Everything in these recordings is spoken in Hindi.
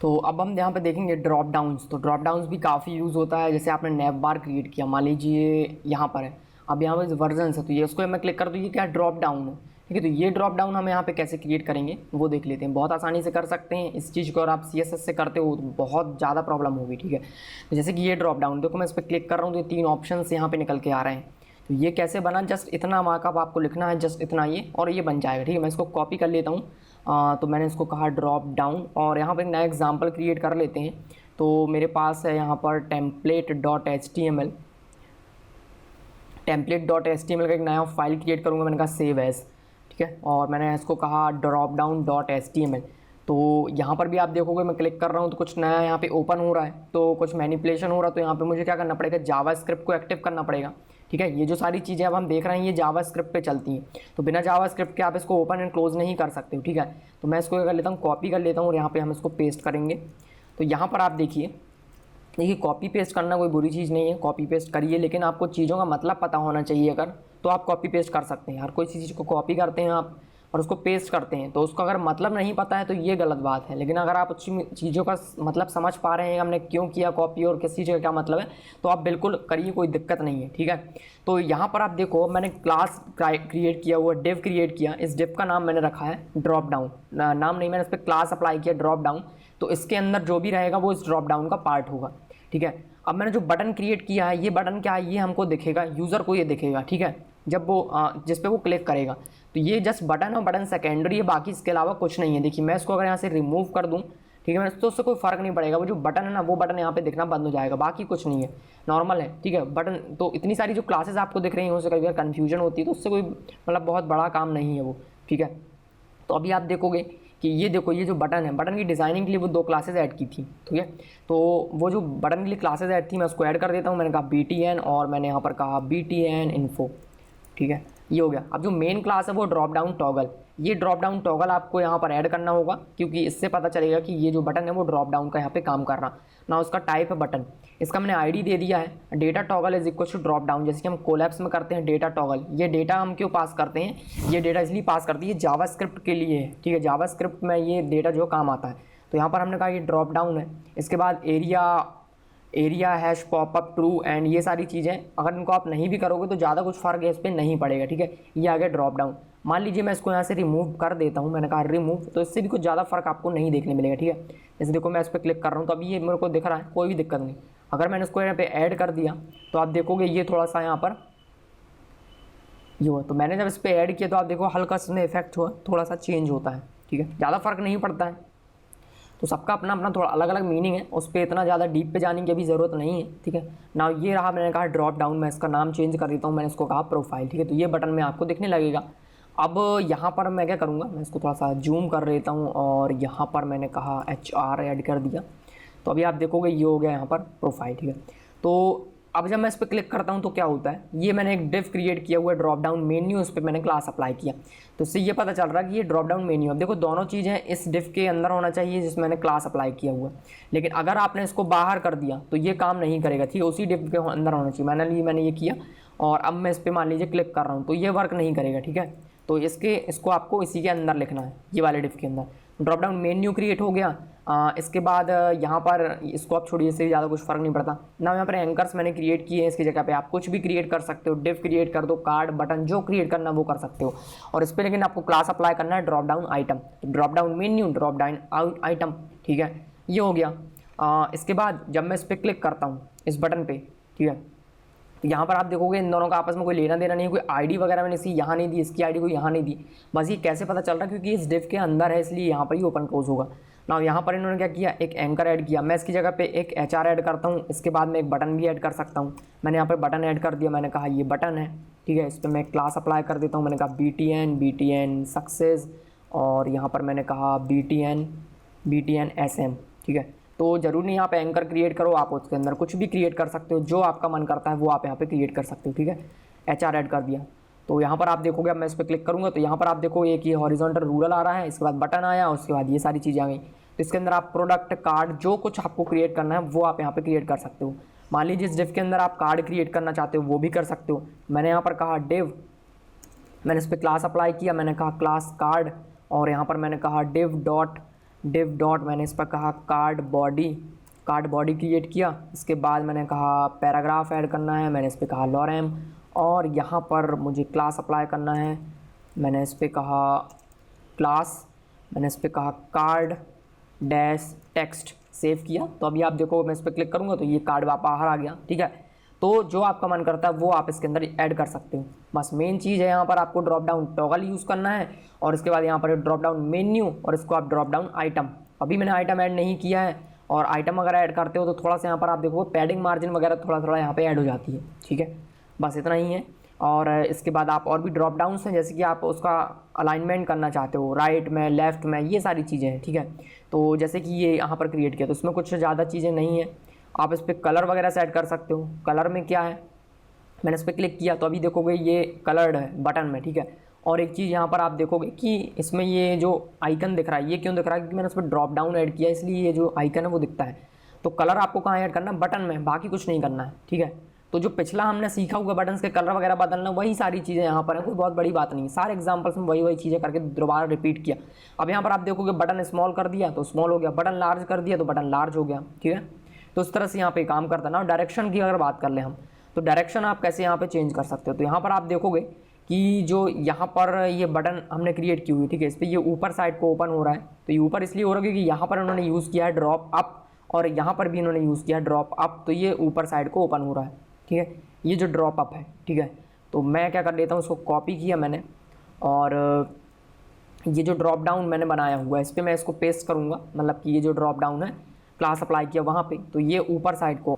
तो अब हम यहाँ पे देखेंगे ड्रॉप डाउन्स। तो ड्रॉप डाउन्स भी काफ़ी यूज़ होता है। जैसे आपने नैव बार क्रिएट किया, मान लीजिए यहाँ पर है, अब यहाँ पर वर्जन है, तो ये उसको मैं क्लिक कर दूँ, ये क्या ड्रॉप डाउन है, ठीक है। तो ये ड्रॉप डाउन हम यहाँ पे कैसे क्रिएट करेंगे वो देख लेते हैं। बहुत आसानी से कर सकते हैं इस चीज़ को, और आप CSS से करते हो तो बहुत ज़्यादा प्रॉब्लम होगी, ठीक है। तो जैसे कि ये ड्रॉप डाउन देखो, मैं इस पर क्लिक कर रहा हूँ तो ये 3 ऑप्शन यहाँ पे निकल के आ रहे हैं। तो ये कैसे बना, जस्ट इतना मार्कअप आपको लिखना है, जस्ट इतना ये, और ये बन जाएगा, ठीक है। मैं इसको कॉपी कर लेता हूँ। तो मैंने इसको कहा ड्रॉप डाउन, और यहाँ पर एक नया एग्जाम्पल क्रिएट कर लेते हैं। तो मेरे पास है यहाँ पर template.html, template.html का एक नया फाइल क्रिएट करूँगा, मैंने कहा सेव एज, ठीक है। और मैंने इसको कहा dropdown.html। तो यहाँ पर भी आप देखोगे मैं क्लिक कर रहा हूँ तो कुछ नया यहाँ पे ओपन हो रहा है, तो कुछ मैनिपुलेशन हो रहा है। तो यहाँ पे मुझे क्या करना पड़ेगा, जावास्क्रिप्ट को एक्टिव करना पड़ेगा, ठीक है। ये जो सारी चीज़ें अब हम देख रहे हैं ये जावास्क्रिप्ट पे चलती हैं, तो बिना जावास्क्रिप्ट के आप इसको ओपन एंड क्लोज नहीं कर सकते हो, ठीक है। तो मैं इसको क्या कर लेता हूँ, कॉपी कर लेता हूँ और यहाँ पर हम इसको पेस्ट करेंगे। तो यहाँ पर आप देखिए कॉपी पेस्ट करना कोई बुरी चीज़ नहीं है, कॉपी पेस्ट करिए, लेकिन आपको चीज़ों का मतलब पता होना चाहिए। अगर तो आप कॉपी पेस्ट कर सकते हैं, हर कोई चीज़ को कॉपी करते हैं आप और उसको पेस्ट करते हैं, तो उसको अगर मतलब नहीं पता है तो ये गलत बात है। लेकिन अगर आप अच्छी चीज़ों का मतलब समझ पा रहे हैं हमने क्यों किया कॉपी और किस चीज़ का क्या मतलब है, तो आप बिल्कुल करिए, कोई दिक्कत नहीं है, ठीक है। तो यहाँ पर आप देखो मैंने क्लास क्रिएट किया हुआ, डिव क्रिएट किया, इस डिव का नाम मैंने रखा है ड्रॉप डाउन, नाम नहीं, मैंने इस पर क्लास अप्लाई किया ड्रॉप डाउन। तो इसके अंदर जो भी रहेगा वो इस ड्रॉप डाउन का पार्ट होगा, ठीक है। अब मैंने जो बटन क्रिएट किया है, ये बटन क्या है, ये हमको दिखेगा, यूज़र को ये दिखेगा, ठीक है। जब वो जिस पे वो क्लिक करेगा, तो ये जस्ट बटन और बटन सेकेंडरी है, बाकी इसके अलावा कुछ नहीं है। देखिए मैं इसको अगर यहाँ से रिमूव कर दूँ, ठीक है, मैं तो उससे कोई फ़र्क नहीं पड़ेगा, वो जो बटन है ना वो बटन यहाँ पे दिखना बंद हो जाएगा, बाकी कुछ नहीं है, नॉर्मल है, ठीक है। बटन तो इतनी सारी जो क्लासेस आपको दिख रही हैं उससे कभी कभी कन्फ्यूजन होती है, तो उससे कोई मतलब बहुत बड़ा काम नहीं है वो, ठीक है। तो अभी आप देखोगे कि ये देखो, ये जो बटन है, बटन की डिज़ाइनिंग के लिए वो 2 क्लासेस ऐड की थी, ठीक है। तो वो जो बटन के लिए क्लासेस ऐड थी मैं उसको ऐड कर देता हूँ। मैंने कहा BTN और मैंने यहाँ पर कहा BTN इन्फो, ठीक है, ये हो गया। अब जो मेन क्लास है वो ड्रॉप डाउन टॉगल, ये ड्रॉप डाउन टॉगल आपको यहाँ पर ऐड करना होगा, क्योंकि इससे पता चलेगा कि ये जो बटन है वो ड्रॉप डाउन का यहाँ पे काम कर रहा ना। उसका टाइप है बटन, इसका मैंने ID दे दिया है data toggle is equal to drop down. जैसे कि हम कोलैप्स में करते हैं डेटा टॉगल, ये डेटा हम क्यों पास करते हैं, ये डेटा इसलिए पास करती है जावास्क्रिप्ट के लिए है, ठीक है। जावास्क्रिप्ट में ये डेटा जो काम आता है, तो यहाँ पर हमने कहा ये ड्रॉप डाउन है। इसके बाद area hash popup true and ये सारी चीज़ें अगर इनको आप नहीं भी करोगे तो ज़्यादा कुछ फ़र्क इस पर नहीं पड़ेगा, ठीक है। ये आ गया ड्रॉप डाउन। मान लीजिए मैं इसको यहाँ से रिमूव कर देता हूँ, मैंने कहा रिमूव, तो इससे भी कुछ ज़्यादा फ़र्क आपको नहीं देखने मिलेगा, ठीक है। जैसे देखो मैं इस पर क्लिक कर रहा हूँ तो अभी ये मेरे को दिख रहा है, कोई भी दिक्कत नहीं। अगर मैंने इसको यहाँ पे ऐड कर दिया तो आप देखोगे ये थोड़ा सा यहाँ पर ये हुआ। तो मैंने जब इस पर ऐड किया तो आप देखो हल्का इसमें इफेक्ट हुआ, थोड़ा सा चेंज होता है, ठीक है, ज़्यादा फ़र्क नहीं पड़ता है। तो सबका अपना अपना थोड़ा अलग अलग मीनिंग है, उस पर इतना ज़्यादा डीप पे जाने की अभी ज़रूरत नहीं है, ठीक है ना। ये रहा, मैंने कहा ड्रॉप डाउन, मैं इसका नाम चेंज कर देता हूँ, मैंने इसको कहा प्रोफाइल, ठीक है। तो ये बटन में आपको दिखने लगेगा। अब यहाँ पर मैं क्या करूँगा, मैं इसको थोड़ा सा जूम कर लेता हूँ और यहाँ पर मैंने कहा HR ऐड कर दिया। तो अभी आप देखोगे ये हो गया यहाँ पर प्रोफाइल, ठीक है। तो अब जब मैं इस पर क्लिक करता हूँ तो क्या होता है, ये मैंने एक डिव क्रिएट किया हुआ है ड्रॉप डाउन मेन्यू, उस पर मैंने क्लास अप्लाई किया, तो इससे ये पता चल रहा है कि ये ड्रॉप डाउन मेन्यू। अब देखो दोनों चीज़ें इस डिव के अंदर होना चाहिए जिसमें मैंने क्लास अप्लाई किया हुआ है, लेकिन अगर आपने इसको बाहर कर दिया तो ये काम नहीं करेगा, ठीक है। उसी डिव के अंदर होना चाहिए। मैंने ये किया और अब मैं इस पर मान लीजिए क्लिक कर रहा हूँ तो ये वर्क नहीं करेगा, ठीक है। तो इसको आपको इसी के अंदर लिखना है, ये वाले डिव के अंदर। ड्रॉप डाउन मेन्यू क्रिएट हो गया। इसके बाद यहाँ पर इसको आप छोड़िए, इससे ज़्यादा कुछ फ़र्क नहीं पड़ता ना। यहाँ पर एंकर्स मैंने क्रिएट किए हैं, इसकी जगह पे आप कुछ भी क्रिएट कर सकते हो, डिव क्रिएट कर दो, कार्ड बटन जो क्रिएट करना वो कर सकते हो। और इस पर लेकिन आपको क्लास अप्लाई करना है drop down item, drop down menu drop down item, ठीक है, ये हो गया। इसके बाद जब मैं इस पर क्लिक करता हूँ इस बटन पर, ठीक है, तो यहाँ पर आप देखोगे इन दोनों का आपस में कोई लेना देना नहीं है, कोई ID वगैरह मैंने इसकी यहाँ नहीं दी, इसकी ID को यहाँ नहीं दी। बस ये कैसे पता चल रहा है, क्योंकि इस डिव के अंदर है इसलिए यहाँ पर ही ओपन क्लोज होगा ना। यहाँ पर इन्होंने क्या किया, एक एंकर ऐड किया, मैं इसकी जगह पे एक HR ऐड करता हूँ। इसके बाद मैं एक बटन भी ऐड कर सकता हूँ, मैंने यहाँ पर बटन ऐड कर दिया, मैंने कहा ये बटन है, ठीक है। इस पर मैं क्लास अप्लाई कर देता हूँ, मैंने कहा BTN सक्सेस, और यहाँ पर मैंने कहा BTN SM, ठीक है। तो ज़रूरी नहीं आप एंकर क्रिएट करो, आप उसके अंदर कुछ भी क्रिएट कर सकते हो, जो आपका मन करता है वो आप यहाँ पे क्रिएट कर सकते हो, ठीक है। HR ऐड कर दिया। तो यहाँ पर आप देखोगे, अब मैं इस पर क्लिक करूँगा तो यहाँ पर आप देखो एक ये हॉरिजॉन्टल रूरल आ रहा है, इसके बाद बटन आया, उसके बाद ये सारी चीज़ें आ गई। तो इसके अंदर आप प्रोडक्ट कार्ड जो कुछ आपको क्रिएट करना है वो आप यहाँ पर क्रिएट कर सकते हो। मान लीजिए इस डिव के अंदर आप कार्ड क्रिएट करना चाहते हो वो भी कर सकते हो। मैंने यहाँ पर कहा डिव, मैंने इस पर क्लास अप्लाई किया, मैंने कहा क्लास कार्ड, और यहाँ पर मैंने कहा div डॉट डिव डॉट मैंने इस पर कहा कार्ड बॉडी क्रिएट किया। इसके बाद मैंने कहा पैराग्राफ ऐड करना है, मैंने इस पर कहा लॉरेम, और यहाँ पर मुझे क्लास अप्लाई करना है, मैंने इस पर कहा क्लास, मैंने इस पर कहा कार्ड डैश टेक्स्ट, सेव किया। तो अभी आप देखो मैं इस पर क्लिक करूँगा तो ये कार्ड बाहर आ गया, ठीक है। तो जो आपका मन करता है वो आप इसके अंदर ऐड कर सकते हो। बस मेन चीज़ है यहाँ पर आपको ड्रॉप डाउन टॉगल यूज़ करना है, और इसके बाद यहाँ पर ड्रॉप डाउन मेन्यू, और इसको आप ड्रॉप डाउन आइटम। अभी मैंने आइटम ऐड नहीं किया है, और आइटम अगर ऐड करते हो तो थोड़ा सा यहाँ पर आप देखो पैडिंग मार्जिन वगैरह थोड़ा यहाँ पर ऐड हो जाती है, ठीक है। बस इतना ही है। और इसके बाद आप और भी ड्रॉप डाउन्स हैं, जैसे कि आप उसका अलाइनमेंट करना चाहते हो राइट में, लेफ़्ट में, ये सारी चीज़ें हैं, ठीक है। तो जैसे कि ये यहाँ पर क्रिएट किया तो इसमें कुछ ज़्यादा चीज़ें नहीं है। आप इस पर कलर वगैरह सेट कर सकते हो। कलर में क्या है, मैंने इस पर क्लिक किया तो अभी देखोगे ये कलर्ड है बटन में, ठीक है। और एक चीज़ यहाँ पर आप देखोगे कि इसमें ये जो आइकन दिख रहा है, ये क्यों दिख रहा है, क्योंकि मैंने उस पर ड्रॉप डाउन ऐड किया, इसलिए ये जो आइकन है वो दिखता है। तो कलर आपको कहाँ ऐड करना है, बटन में, बाकी कुछ नहीं करना है, ठीक है। तो जो पिछला हमने सीखा हुआ बटन के कलर वगैरह बदलना, वही सारी चीज़ें यहाँ पर हैं, कोई बहुत बड़ी बात नहीं। सारे एग्जांपल्स में वही चीज़ें करके दोबारा रिपीट किया। अब यहाँ पर आप देखोगे बटन स्मॉल कर दिया तो स्मॉल हो गया, बटन लार्ज कर दिया तो बटन लार्ज हो गया, ठीक है। तो इस तरह से यहाँ पे काम करता है ना। डायरेक्शन की अगर बात कर ले हम, तो डायरेक्शन आप कैसे यहाँ पे चेंज कर सकते हो। तो यहाँ पर आप देखोगे कि जो यहाँ पर ये बटन हमने क्रिएट की हुई, ठीक है, इस पर ये ऊपर साइड को ओपन हो रहा है। तो ये ऊपर इसलिए हो रहा है क्योंकि यहाँ पर उन्होंने यूज़ किया है ड्रॉप अप, और यहाँ पर भी इन्होंने यूज़ किया है ड्रॉप अप, तो ये ऊपर साइड को ओपन हो रहा है, ठीक है। ये जो ड्रॉप अप है, ठीक है। तो मैं क्या कर लेता हूँ, उसको कॉपी किया मैंने, और ये जो ड्रॉप डाउन मैंने बनाया हुआ है इस पर मैं इसको पेस्ट करूँगा, मतलब कि ये जो ड्रॉप डाउन है क्लास अप्लाई किया वहाँ पे, तो ये ऊपर साइड को,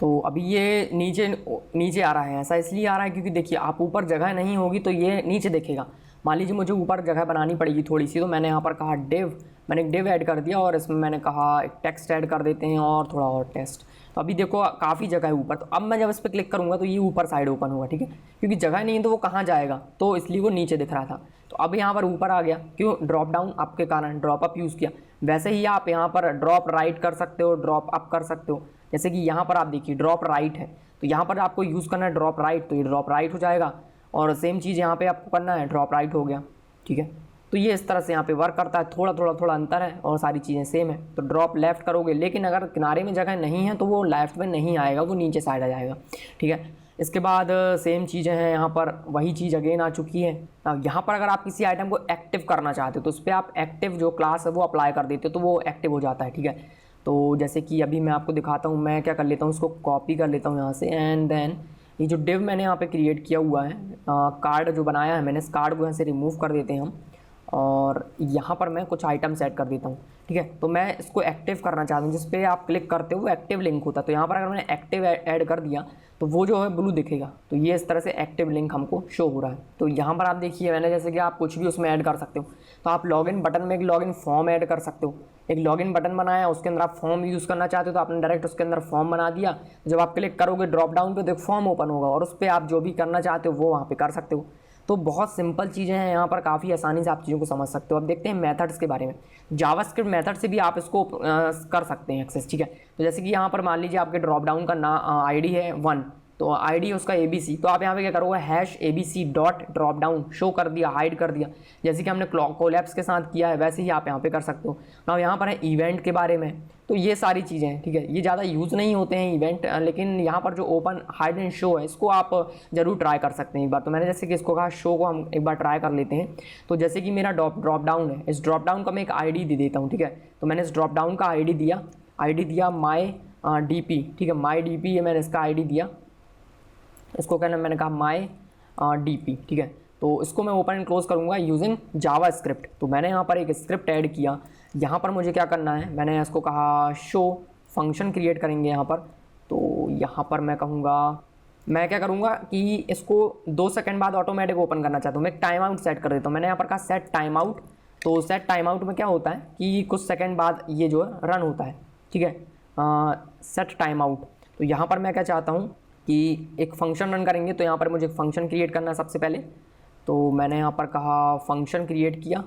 तो अभी ये नीचे आ रहा है। ऐसा इसलिए आ रहा है क्योंकि देखिए आप ऊपर जगह नहीं होगी तो ये नीचे देखेगा। मान लीजिए मुझे ऊपर जगह बनानी पड़ेगी थोड़ी सी, तो मैंने यहाँ पर कहा डिव, मैंने एक डिव ऐड कर दिया, और इसमें मैंने कहा एक टेक्स्ट ऐड कर देते हैं और थोड़ा और टेक्स्ट। तो अभी देखो काफ़ी जगह है ऊपर। तो अब मैं जब इस पर क्लिक करूँगा तो ये ऊपर साइड ओपन होगा, ठीक है, क्योंकि जगह नहीं है तो वो कहाँ जाएगा, तो इसलिए वो नीचे दिख रहा था। तो अब यहाँ पर ऊपर आ गया, क्यों, ड्रॉप डाउन अप के कारण, ड्रॉप अप यूज़ किया। वैसे ही आप यहाँ पर ड्रॉप राइट कर सकते हो, ड्रॉप अप कर सकते हो। जैसे कि यहाँ पर आप देखिए ड्रॉप राइट है, तो यहाँ पर आपको यूज़ करना है ड्रॉप राइट, तो ये ड्रॉप राइट हो जाएगा। और सेम चीज़ यहाँ पे आपको करना है, ड्रॉप राइट हो गया, ठीक है। तो ये इस तरह से यहाँ पे वर्क करता है। थोड़ा अंतर है और सारी चीज़ें सेम है। तो ड्रॉप लेफ़्ट करोगे, लेकिन अगर किनारे में जगह नहीं है तो वो लेफ़्ट में नहीं आएगा, वो नीचे साइड आ जाएगा, ठीक है। इसके बाद सेम चीज़ें हैं यहाँ पर, वही चीज़ अगेन आ चुकी है। यहाँ पर अगर आप किसी आइटम को एक्टिव करना चाहते हो तो उस पर आप एक्टिव जो क्लास है वो अप्लाई कर देते हो, तो वो एक्टिव हो जाता है, ठीक है। तो जैसे कि अभी मैं आपको दिखाता हूँ, मैं क्या कर लेता हूँ, उसको कॉपी कर लेता हूँ यहाँ से, एंड देन ये जो डिव मैंने यहाँ पे क्रिएट किया हुआ है, कार्ड जो बनाया है मैंने, इस कार्ड को यहाँ से रिमूव कर देते हैं हम, और यहाँ पर मैं कुछ आइटम सेट कर देता हूँ, ठीक है। तो मैं इसको एक्टिव करना चाहता हूँ, जिस पे आप क्लिक करते हो वो एक्टिव लिंक होता है। तो यहाँ पर अगर मैंने एक्टिव ऐड कर दिया तो वो जो है ब्लू दिखेगा। तो ये इस तरह से एक्टिव लिंक हमको शो हो रहा है। तो यहाँ पर आप देखिए मैंने जैसे कि आप कुछ भी उसमें ऐड कर सकते हो। तो आप लॉगिन बटन में एक लॉगिन फॉर्म ऐड कर सकते हो। एक लॉगिन बटन बनाया, उसके अंदर आप फॉर्म यूज़ करना चाहते हो तो आपने डायरेक्ट उसके अंदर फॉर्म बना दिया। जब आप क्लिक करोगे ड्रॉप डाउन पे तो एक फॉर्म ओपन होगा, और उस पर आप जो भी करना चाहते हो वो वहाँ पे कर सकते हो। तो बहुत सिंपल चीज़ें हैं यहाँ पर, काफ़ी आसानी से आप चीज़ों को समझ सकते हो। अब देखते हैं मेथड्स के बारे में। जावास्क्रिप्ट मेथड से भी आप इसको कर सकते हैं एक्सेस, ठीक है। तो जैसे कि यहाँ पर मान लीजिए आपके ड्रॉप डाउन का आईडी है 1, तो आईडी है उसका ABC। तो आप यहाँ पे क्या करोगे, #ABC dot drop down show कर दिया, हाइड कर दिया, जैसे कि हमने कोलैप्स के साथ किया है वैसे ही आप यहाँ पे कर सकते हो। ना यहाँ पर है इवेंट के बारे में, तो ये सारी चीज़ें हैं, ठीक है। ये ज़्यादा यूज़ नहीं होते हैं इवेंट, लेकिन यहाँ पर जो ओपन हाइड एंड शो है इसको आप ज़रूर ट्राई कर सकते हैं एक बार। तो मैंने जैसे कि इसको कहा शो को हम एक बार ट्राई कर लेते हैं। तो जैसे कि मेरा ड्रॉप डाउन है, इस ड्रॉप डाउन का मैं एक ID दे देता हूँ, ठीक है। तो मैंने इस ड्रॉप डाउन का ID दिया माई DP, ठीक है, माई DP ये मैंने इसका ID दिया। इसको कहना मैंने कहा माई DP, ठीक है। तो इसको मैं ओपन एंड क्लोज करूँगा यूजिंग जावास्क्रिप्ट। तो मैंने यहाँ पर एक स्क्रिप्ट ऐड किया। यहाँ पर मुझे क्या करना है, मैंने इसको कहा शो फंक्शन क्रिएट करेंगे यहाँ पर। तो यहाँ पर मैं कहूँगा, मैं क्या करूँगा कि इसको 2 सेकंड बाद ऑटोमेटिक ओपन करना चाहता हूँ। मैं एक टाइम आउट सेट कर देता हूँ। मैंने यहाँ पर कहा सेट टाइम आउट। तो सेट टाइम आउट में क्या होता है कि कुछ सेकंड बाद ये जो है रन होता है, ठीक है, सेट टाइम आउट। तो यहाँ पर मैं क्या चाहता हूँ कि एक फंक्शन रन करेंगे, तो यहाँ पर मुझे एक फंक्शन क्रिएट करना है सबसे पहले। तो मैंने यहाँ पर कहा फंक्शन क्रिएट किया,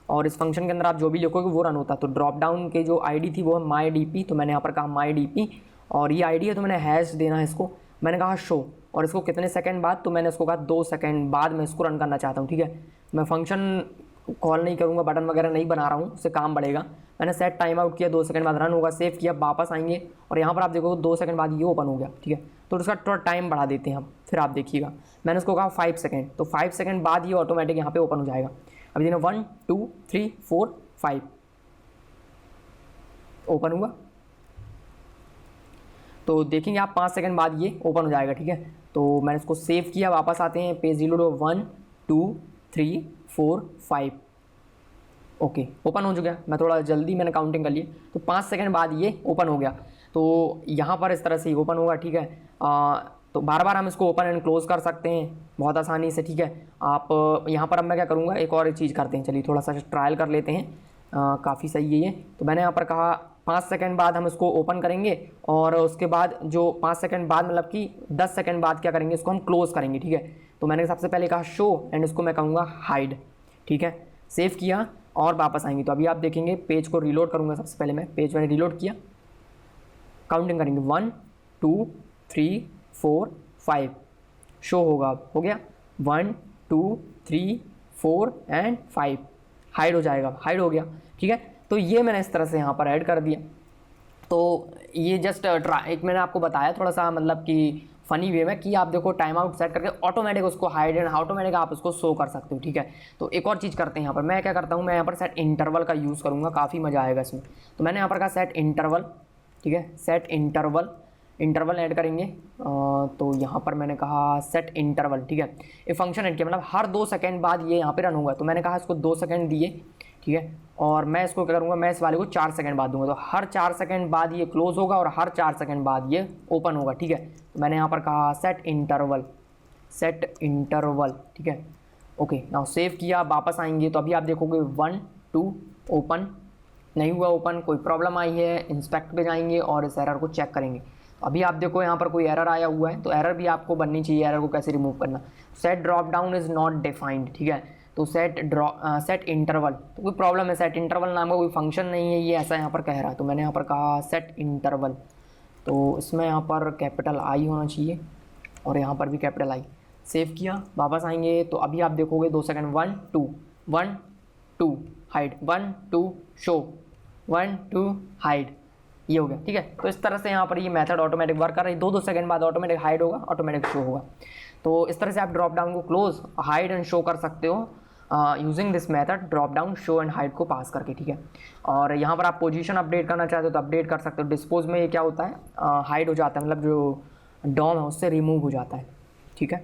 और इस फंक्शन के अंदर आप जो भी लिखोगे वो रन होता है। तो ड्रॉप डाउन के जो ID थी वो है माई DP। तो मैंने यहाँ पर कहा माई DP, और ये ID है तो मैंने हैश देना है इसको। मैंने कहा शो, और इसको कितने सेकंड बाद, तो मैंने इसको कहा 2 सेकंड बाद मैं इसको रन करना चाहता हूँ, ठीक है। मैं फंक्शन कॉल नहीं करूँगा, बटन वगैरह नहीं बना रहा हूँ, उससे काम बढ़ेगा। मैंने सेट टाइम आउट किया, 2 सेकंड बाद रन होगा, सेव किया, वापस आएंगे और यहाँ पर आप देखो 2 सेकंड बाद ये ओपन हो गया, ठीक है। तो उसका थोड़ा टाइम बढ़ा देते हैं हम, फिर आप देखिएगा। मैंने उसको कहा 5 सेकंड, तो 5 सेकंड बाद ये ऑटोमेटिक यहाँ पे ओपन हो जाएगा। अभी देखना 1 2 3 4 5 ओपन हुआ। तो देखेंगे आप 5 सेकंड बाद ये ओपन हो जाएगा, ठीक है। तो मैंने इसको सेव किया, वापस आते हैं, पेज रिलोड 1 2 3 4 5 ओके ओपन हो चुका है। मैं थोड़ा जल्दी मैंने काउंटिंग कर ली, तो 5 सेकंड बाद ये ओपन हो गया। तो यहाँ पर इस तरह से ही ओपन होगा, ठीक है। तो बार बार हम इसको ओपन एंड क्लोज़ कर सकते हैं बहुत आसानी से, ठीक है। आप यहाँ पर अब मैं क्या करूँगा, एक और चीज़ करते हैं, चलिए थोड़ा सा ट्रायल कर लेते हैं। काफ़ी सही है ये। तो मैंने यहाँ पर कहा 5 सेकंड बाद हम इसको ओपन करेंगे और उसके बाद जो 5 सेकंड बाद मतलब कि 10 सेकंड बाद क्या करेंगे, इसको हम क्लोज़ करेंगे, ठीक है। तो मैंने सबसे पहले कहा शो एंड इसको मैं कहूँगा हाइड, ठीक है। सेव किया और वापस आएंगे। तो अभी आप देखेंगे पेज को रीलोड करूँगा। सबसे पहले मैं पेज मैंने रीलोड किया, काउंटिंग करेंगे 1 2 3 4 5 शो होगा, अब हो गया 1 2 3 4 एंड 5 हाइड हो जाएगा, हाइड हो गया, ठीक है। तो ये मैंने इस तरह से यहाँ पर ऐड कर दिया। तो ये जस्ट एक मैंने आपको बताया थोड़ा सा मतलब कि फ़नी वे में कि आप देखो टाइम आउट सेट करके ऑटोमेटिक उसको हाइड एंड ऑटोमेटिक आप उसको शो कर सकते हो, ठीक है। तो एक और चीज़ करते हैं यहाँ पर, मैं क्या करता हूँ, मैं यहाँ पर सेट इंटरवल का यूज़ करूँगा, काफ़ी मज़ा आएगा इसमें। तो मैंने यहाँ पर कहा सेट इंटरवल, ठीक है, सेट इंटरवल, इंटरवल ऐड करेंगे। तो यहाँ पर मैंने कहा सेट इंटरवल, ठीक है। ये फंक्शन ऐड किया, मतलब हर 2 सेकंड बाद ये यहाँ पे रन होगा। तो मैंने कहा इसको 2 सेकंड दिए, ठीक है। और मैं इसको क्या करूँगा, मैं इस वाले को 4 सेकंड बाद दूंगा। तो हर 4 सेकंड बाद ये क्लोज होगा और हर 4 सेकंड बाद ये ओपन होगा, ठीक है। तो मैंने यहाँ पर कहा सेट इंटरवल, सेट इंटरवल, ठीक है। ओके नाउ सेव किया, वापस आएंगे। तो अभी आप देखोगे 1 2 ओपन नहीं हुआ, ओपन कोई प्रॉब्लम आई है, इंस्पेक्ट पे जाएंगे और इस एरर को चेक करेंगे। अभी आप देखो यहाँ पर कोई एरर आया हुआ है, तो एरर भी आपको बननी चाहिए, एरर को कैसे रिमूव करना। Set drop down is not defined, ठीक है। तो सेट इंटरवल, तो कोई प्रॉब्लम है, सेट इंटरवल नाम का कोई फंक्शन नहीं है, ये ऐसा यहाँ पर कह रहा है। तो मैंने यहाँ पर कहा सेट इंटरवल, तो इसमें यहाँ पर कैपिटल आई होना चाहिए और यहाँ पर भी कैपिटल आई। सेव किया, वापस आएंगे। तो अभी आप देखोगे 2 सेकंड 1 2 हाइड, 1 2 शो, 1 2 हाइड, ये हो गया, ठीक है। तो इस तरह से यहाँ पर ये मेथड ऑटोमेटिक वर्क कर रही है। 2 सेकंड बाद ऑटोमेटिक हाइड होगा, ऑटोमेटिक शो होगा। तो इस तरह से आप ड्रॉप डाउन को क्लोज, हाइड एंड शो कर सकते हो using this method, drop down, show and hide को पास करके, ठीक है। और यहाँ पर आप पोजीशन अपडेट करना चाहते हो तो अपडेट कर सकते हो। डिस्पोज में ये क्या होता है, हाइड हो जाता है, मतलब जो डॉम है उससे रिमूव हो जाता है, ठीक है।